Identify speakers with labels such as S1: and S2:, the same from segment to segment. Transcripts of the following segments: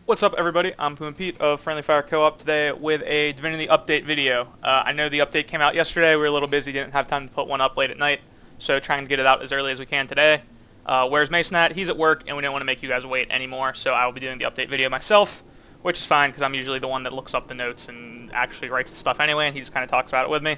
S1: What's up, everybody? I'm PumaPete of Friendly Fire Co-op today with a Divinity update video. I know the update came out yesterday. We were a little busy, didn't have time to put one up late at night, so trying to get it out as early as we can today. Where's Mason at? He's at work, and we don't want to make you guys wait anymore, so I will be doing the update video myself, which is fine because I'm usually the one that looks up the notes and actually writes the stuff anyway, and he just kind of talks about it with me.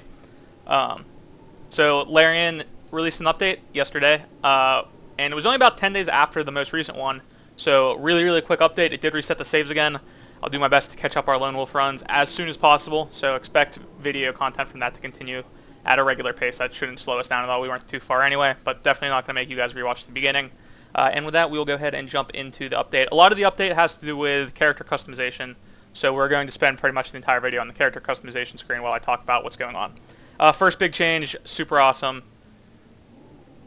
S1: So Larian released an update yesterday, and it was only about 10 days after the most recent one. So really quick update. It did reset the saves again. I'll do my best to catch up our Lone Wolf runs as soon as possible. So expect video content from that to continue at a regular pace. That shouldn't slow us down at all. We weren't too far anyway, but definitely not going to make you guys rewatch the beginning. And with that, we will go ahead and jump into the update. A lot of the update has to do with character customization. So we're going to spend pretty much the entire video on the character customization screen while I talk about what's going on. First big change, super awesome.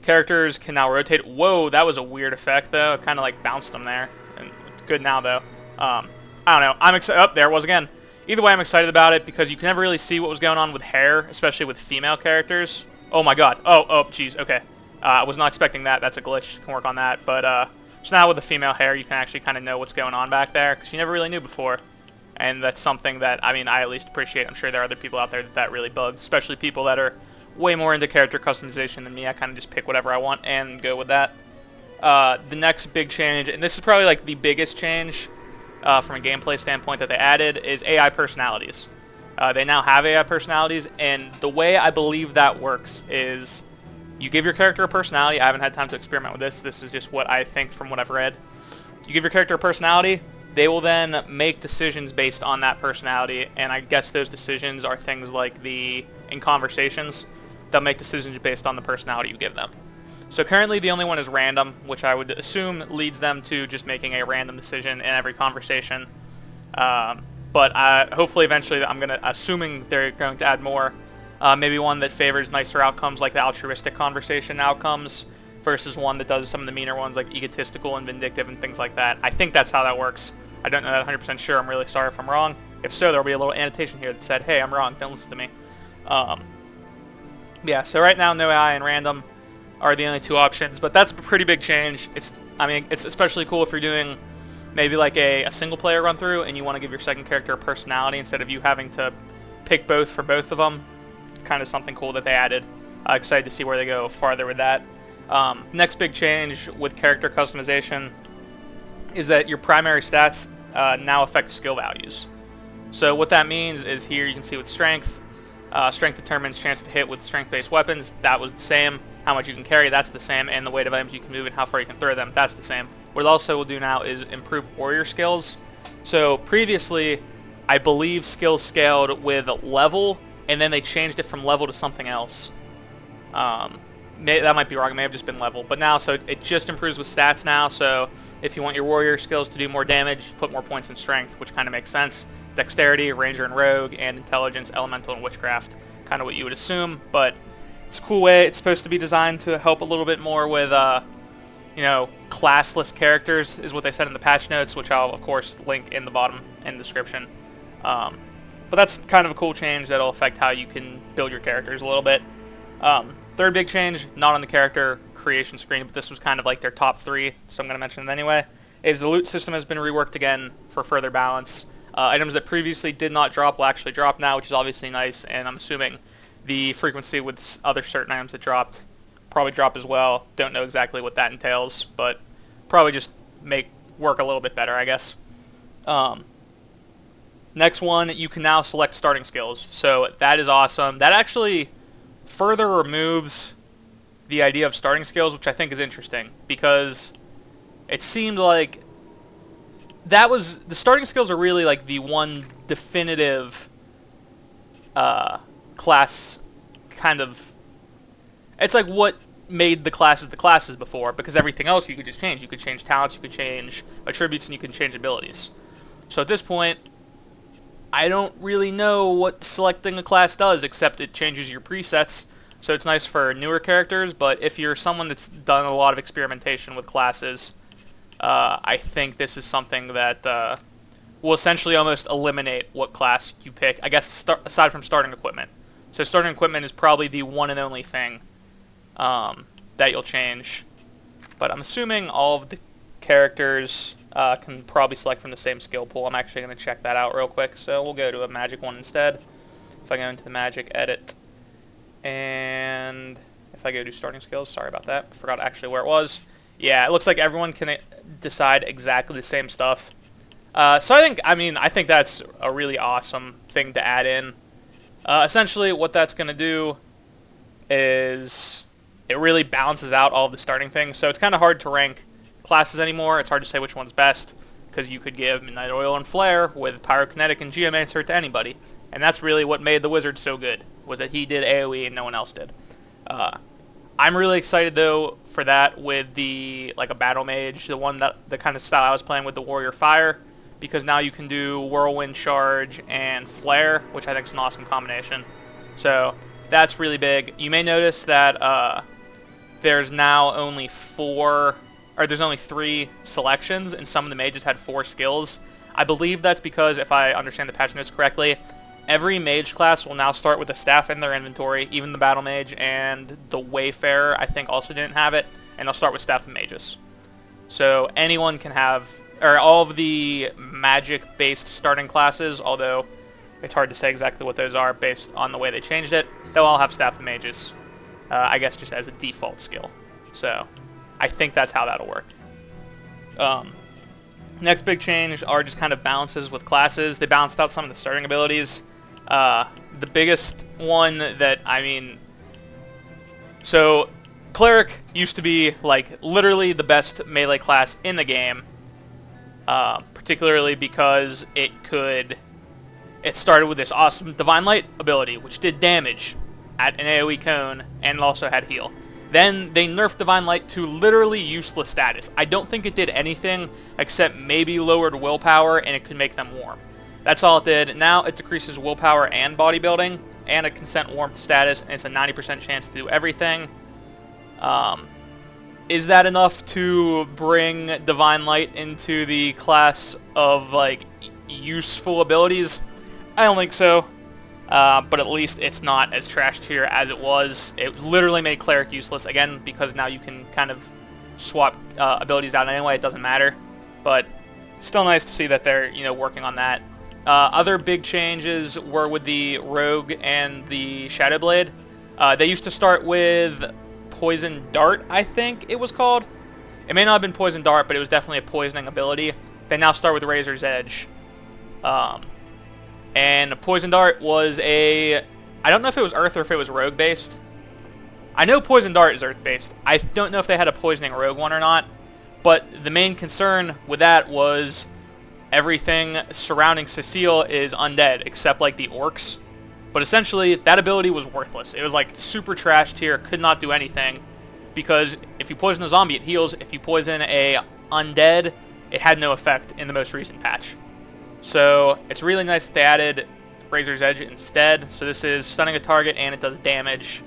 S1: Characters can now rotate. Whoa, that was a weird effect, though. It kind of like bounced them there. And good now, though. I don't know. I'm excited. Oh, there it was again. Either way, I'm excited about it because you can never really see what was going on with hair, especially with female characters. Oh my god. Oh, jeez. Okay. I was not expecting that. That's a glitch. Can work on that. But so now with the female hair, you can actually kind of know what's going on back there because you never really knew before. And that's something that, I mean, I at least appreciate. I'm sure there are other people out there that really bugs, especially people that are way more into character customization than me. I kind of just pick whatever I want and go with that. The next big change, and this is probably like the biggest change from a gameplay standpoint that they added, is AI personalities. They now have AI personalities, and the way I believe that works is you give your character a personality. I haven't had time to experiment with this. This is just what I think from what I've read. You give your character a personality, they will then make decisions based on that personality, and I guess those decisions are things like in conversations, they'll make decisions based on the personality you give them. So currently the only one is random, which I would assume leads them to just making a random decision in every conversation. But hopefully eventually assuming they're going to add more, maybe one that favors nicer outcomes like the altruistic conversation outcomes versus one that does some of the meaner ones like egotistical and vindictive and things like that. I think that's how that works. I don't know that 100% sure. I'm really sorry if I'm wrong. If so, there'll be a little annotation here that said, hey, I'm wrong, don't listen to me. Yeah, so right now no AI and random are the only two options, but that's a pretty big change. It's especially cool if you're doing maybe like a single player run through and you want to give your second character a personality instead of you having to pick both for both of them. Kind of something cool that they added. Excited to see where they go farther with that. Next big change with character customization is that your primary stats now affect skill values. So what that means is here you can see with strength, strength determines chance to hit with strength-based weapons. That was the same. How much you can carry, that's the same. And the weight of items you can move and how far you can throw them, that's the same. What it also will do now is improve warrior skills. So previously, I believe skills scaled with level, and then they changed it from level to something else. That might be wrong. It may have just been level. But now, so it just improves with stats now. So if you want your warrior skills to do more damage, put more points in strength, which kind of makes sense. Dexterity, ranger and rogue, and intelligence, elemental, and witchcraft. Kind of what you would assume, but it's a cool way. It's supposed to be designed to help a little bit more with, classless characters, is what they said in the patch notes, which I'll, of course, link in the bottom in the description. But that's kind of a cool change that'll affect how you can build your characters a little bit. Third big change, not on the character creation screen, but this was kind of like their top three, so I'm going to mention them anyway, is the loot system has been reworked again for further balance. Items that previously did not drop will actually drop now, which is obviously nice, and I'm assuming the frequency with other certain items that dropped probably drop as well. Don't know exactly what that entails, but probably just make work a little bit better, I guess. Next one, you can now select starting skills, so that is awesome. That actually further removes the idea of starting skills, which I think is interesting, because it seemed like the starting skills are really like the one definitive class kind of, it's like what made the classes before, because everything else you could just change. You could change talents, you could change attributes, and you can change abilities. So at this point, I don't really know what selecting a class does, except it changes your presets. So it's nice for newer characters, but if you're someone that's done a lot of experimentation with classes, I think this is something that will essentially almost eliminate what class you pick, I guess, aside from starting equipment. So starting equipment is probably the one and only thing that you'll change. But I'm assuming all of the characters can probably select from the same skill pool. I'm actually going to check that out real quick. So we'll go to a magic one instead. If I go into the magic edit, and if I go to starting skills, sorry about that, I forgot actually where it was. Yeah, it looks like everyone can decide exactly the same stuff. So I think that's a really awesome thing to add in. Essentially, what that's going to do is it really balances out all of the starting things. So it's kind of hard to rank classes anymore. It's hard to say which one's best, because you could give Midnight Oil and Flare with Pyrokinetic and Geomancer to anybody. And that's really what made the Wizard so good, was that he did AoE and no one else did. I'm really excited, though, for that with a Battle Mage, the kind of style I was playing with the Warrior Fire, because now you can do Whirlwind Charge and Flare, which I think is an awesome combination. So that's really big. You may notice that there's now only there's only 3 selections, and some of the mages had 4 skills. I believe that's because, if I understand the patch notes correctly, every mage class will now start with a staff in their inventory. Even the Battle Mage and the Wayfarer, I think, also didn't have it, and they'll start with staff and mages. So anyone can have, or all of the magic-based starting classes, although it's hard to say exactly what those are based on the way they changed it, they'll all have staff and mages, I guess just as a default skill. So I think that's how that'll work. Next big change are just kind of balances with classes. They balanced out some of the starting abilities. The biggest one that, so Cleric used to be literally the best melee class in the game, particularly because it started with this awesome Divine Light ability, which did damage at an AoE cone and also had heal. Then they nerfed Divine Light to literally useless status. I don't think it did anything except maybe lowered willpower, and it could make them warm. That's all it did. Now it decreases willpower and bodybuilding and a consent warmth status, and it's a 90% chance to do everything. Is that enough to bring Divine Light into the class of useful abilities? I don't think so. But at least it's not as trash tier as it was. It literally made Cleric useless, again, because now you can kind of swap abilities out anyway. It doesn't matter. But still nice to see that they're working on that. Other big changes were with the Rogue and the Shadow Blade. They used to start with Poison Dart, I think it was called. It may not have been Poison Dart, but it was definitely a poisoning ability. They now start with Razor's Edge. And Poison Dart was I don't know if it was Earth or if it was Rogue based. I know Poison Dart is Earth based. I don't know if they had a Poisoning Rogue one or not. But the main concern with that was everything surrounding Cecile is undead, except the orcs. But essentially, that ability was worthless. It was super trash tier, could not do anything. Because if you poison a zombie, it heals. If you poison a undead, it had no effect in the most recent patch. So it's really nice that they added Razor's Edge instead. So this is stunning a target and it does damage.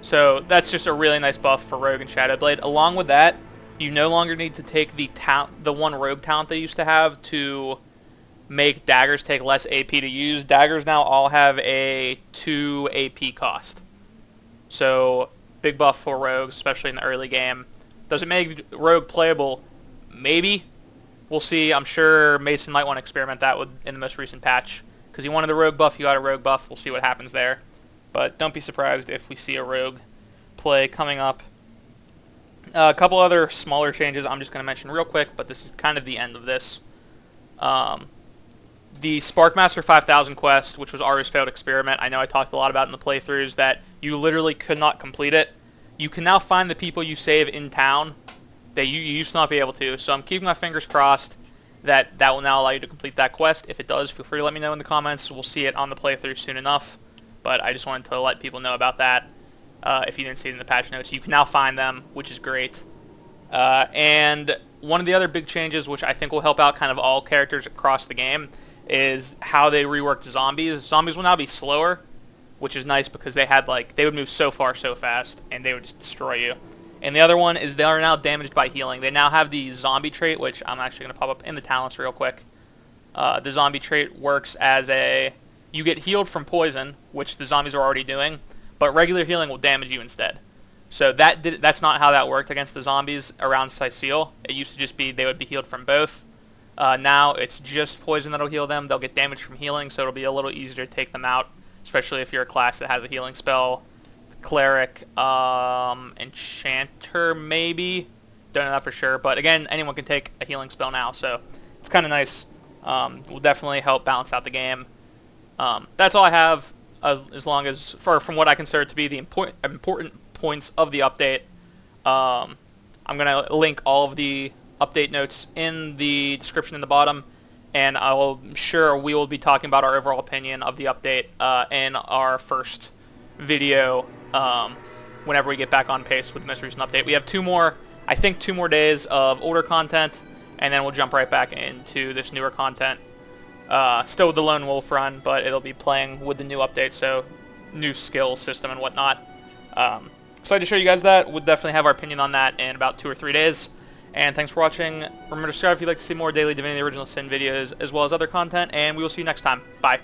S1: So that's just a really nice buff for Rogue and Shadow Blade. Along with that, you no longer need to take the one Rogue talent they used to have to make daggers take less AP to use. Daggers now all have a 2 AP cost. So big buff for Rogues, especially in the early game. Does it make Rogue playable? Maybe. We'll see. I'm sure Mason might want to experiment that in the most recent patch. Because he wanted a Rogue buff, he got a Rogue buff. We'll see what happens there. But don't be surprised if we see a Rogue play coming up. A couple other smaller changes I'm just going to mention real quick, but this is kind of the end of this. The Sparkmaster 5000 quest, which was Aru's failed experiment, I know I talked a lot about in the playthroughs that you literally could not complete it. You can now find the people you save in town that you used to not be able to. So I'm keeping my fingers crossed that will now allow you to complete that quest. If it does, feel free to let me know in the comments. We'll see it on the playthrough soon enough. But I just wanted to let people know about that. If you didn't see it in the patch notes, you can now find them, which is great. And one of the other big changes, which I think will help out kind of all characters across the game, is how they reworked zombies. Zombies will now be slower, which is nice because they would move so far so fast, and they would just destroy you. And the other one is they are now damaged by healing. They now have the zombie trait, which I'm actually going to pop up in the talents real quick. The zombie trait works as you get healed from poison, which the zombies are already doing, but regular healing will damage you instead. So that's not how that worked against the zombies around Sicile. It used to just be they would be healed from both. Now it's just poison that'll heal them. They'll get damage from healing, so it'll be a little easier to take them out, especially if you're a class that has a healing spell. Cleric, Enchanter maybe. Don't know that for sure, but again, anyone can take a healing spell now, so it's kind of nice. Will definitely help balance out the game. That's all I have, as long as from what I consider to be the important points of the update. I'm going to link all of the update notes in the description in the bottom, and I'm sure we will be talking about our overall opinion of the update in our first video whenever we get back on pace with the most recent update. We have two more days of older content, and then we'll jump right back into this newer content. Still with the Lone Wolf run, but it'll be playing with the new update, so new skill system and whatnot. Excited to show you guys that. We'll definitely have our opinion on that in about 2 or 3 days. And thanks for watching. Remember to subscribe if you'd like to see more daily Divinity Original Sin videos, as well as other content, and we will see you next time. Bye.